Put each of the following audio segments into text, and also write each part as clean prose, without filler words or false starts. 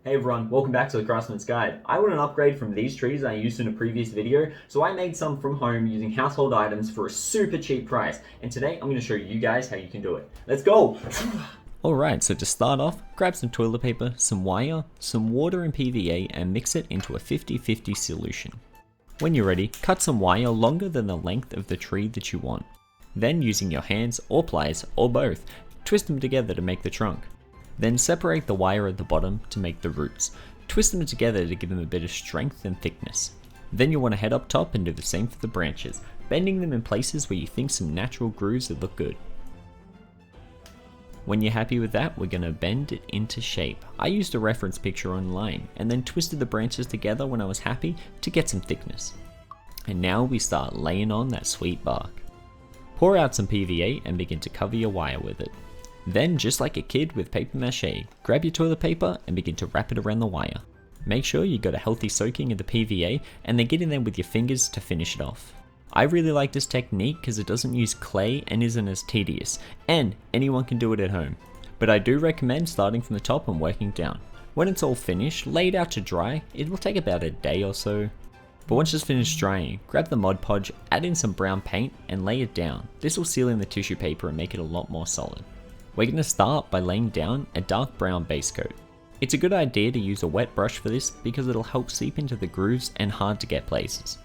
Hey everyone, welcome back to the Craftsman's Guide. I want an upgrade from these trees I used in a previous video, so I made some from home using household items for a super cheap price. And today I'm going to show you guys how you can do it. Let's go! Alright, so to start off, grab some toilet paper, some wire, some water and PVA and mix it into a 50-50 solution. When you're ready, cut some wire longer than the length of the tree that you want. Then using your hands or pliers or both, twist them together to make the trunk. Then separate the wire at the bottom to make the roots. Twist them together to give them a bit of strength and thickness. Then you'll want to head up top and do the same for the branches, bending them in places where you think some natural grooves would look good. When you're happy with that, we're going to bend it into shape. I used a reference picture online and then twisted the branches together when I was happy to get some thickness. And now we start laying on that sweet bark. Pour out some PVA and begin to cover your wire with it. Then, just like a kid with paper mache, grab your toilet paper and begin to wrap it around the wire. Make sure you got a healthy soaking of the PVA and then get in there with your fingers to finish it off. I really like this technique because it doesn't use clay and isn't as tedious, and anyone can do it at home. But I do recommend starting from the top and working down. When it's all finished, lay it out to dry. It will take about a day or so. But once it's finished drying, grab the Modge Podge, add in some brown paint and lay it down. This will seal in the tissue paper and make it a lot more solid. We're going to start by laying down a dark brown base coat. It's a good idea to use a wet brush for this because it'll help seep into the grooves and hard to get places.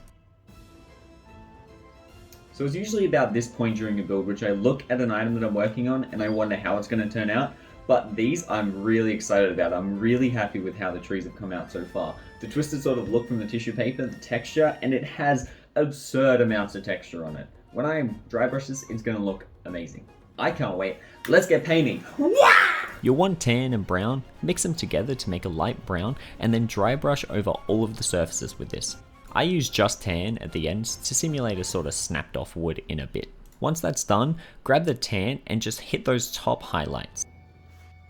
So it's usually about this point during a build which I look at an item that I'm working on and I wonder how it's going to turn out. But these I'm really excited about. I'm really happy with how the trees have come out so far. The twisted sort of look from the tissue paper, the texture, and it has absurd amounts of texture on it. When I dry brush this, it's going to look amazing. I can't wait. Let's get painting. Wah! You'll want tan and brown, mix them together to make a light brown, and then dry brush over all of the surfaces with this. I use just tan at the ends to simulate a sort of snapped off wood in a bit. Once that's done, grab the tan and just hit those top highlights.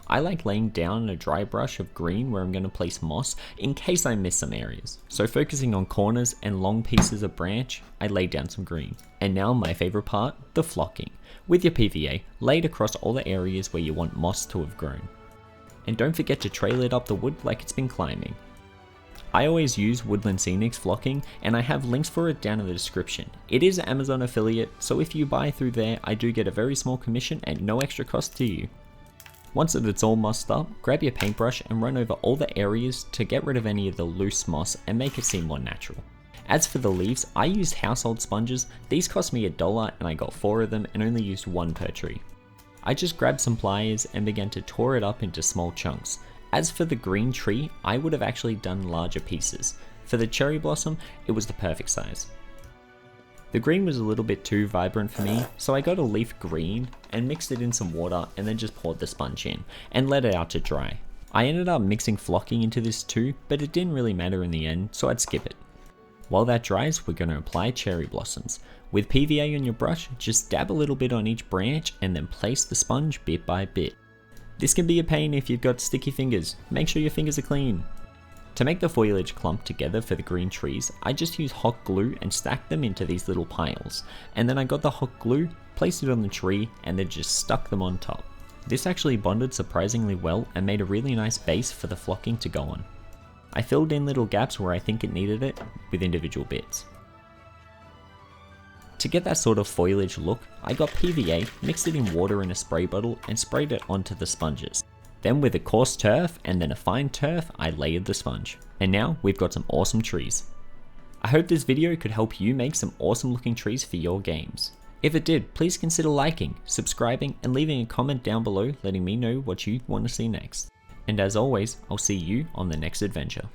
I like laying down a dry brush of green where I'm going to place moss in case I miss some areas. So focusing on corners and long pieces of branch, I lay down some green. And now my favorite part, the flocking. With your PVA, lay it across all the areas where you want moss to have grown. And don't forget to trail it up the wood like it's been climbing. I always use Woodland Scenic's flocking and I have links for it down in the description. It is an Amazon affiliate, so if you buy through there, I do get a very small commission and no extra cost to you. Once that it's all mossed up, grab your paintbrush and run over all the areas to get rid of any of the loose moss and make it seem more natural. As for the leaves, I used household sponges. These cost me $1 and I got 4 of them and only used 1 per tree. I just grabbed some pliers and began to tore it up into small chunks. As for the green tree, I would have actually done larger pieces. For the cherry blossom, it was the perfect size. The green was a little bit too vibrant for me, so I got a leaf green and mixed it in some water and then just poured the sponge in and let it out to dry. I ended up mixing flocking into this too, but it didn't really matter in the end, so I'd skip it. While that dries, we're going to apply cherry blossoms. With PVA on your brush, just dab a little bit on each branch and then place the sponge bit by bit. This can be a pain if you've got sticky fingers. Make sure your fingers are clean. To make the foliage clump together for the green trees, I just used hot glue and stacked them into these little piles. And then I got the hot glue, placed it on the tree, and then just stuck them on top. This actually bonded surprisingly well and made a really nice base for the flocking to go on. I filled in little gaps where I think it needed it with individual bits. To get that sort of foliage look, I got PVA, mixed it in water in a spray bottle and sprayed it onto the sponges. Then with a coarse turf and then a fine turf, I layered the sponge. And now we've got some awesome trees. I hope this video could help you make some awesome looking trees for your games. If it did, please consider liking, subscribing and leaving a comment down below letting me know what you want to see next. And as always, I'll see you on the next adventure.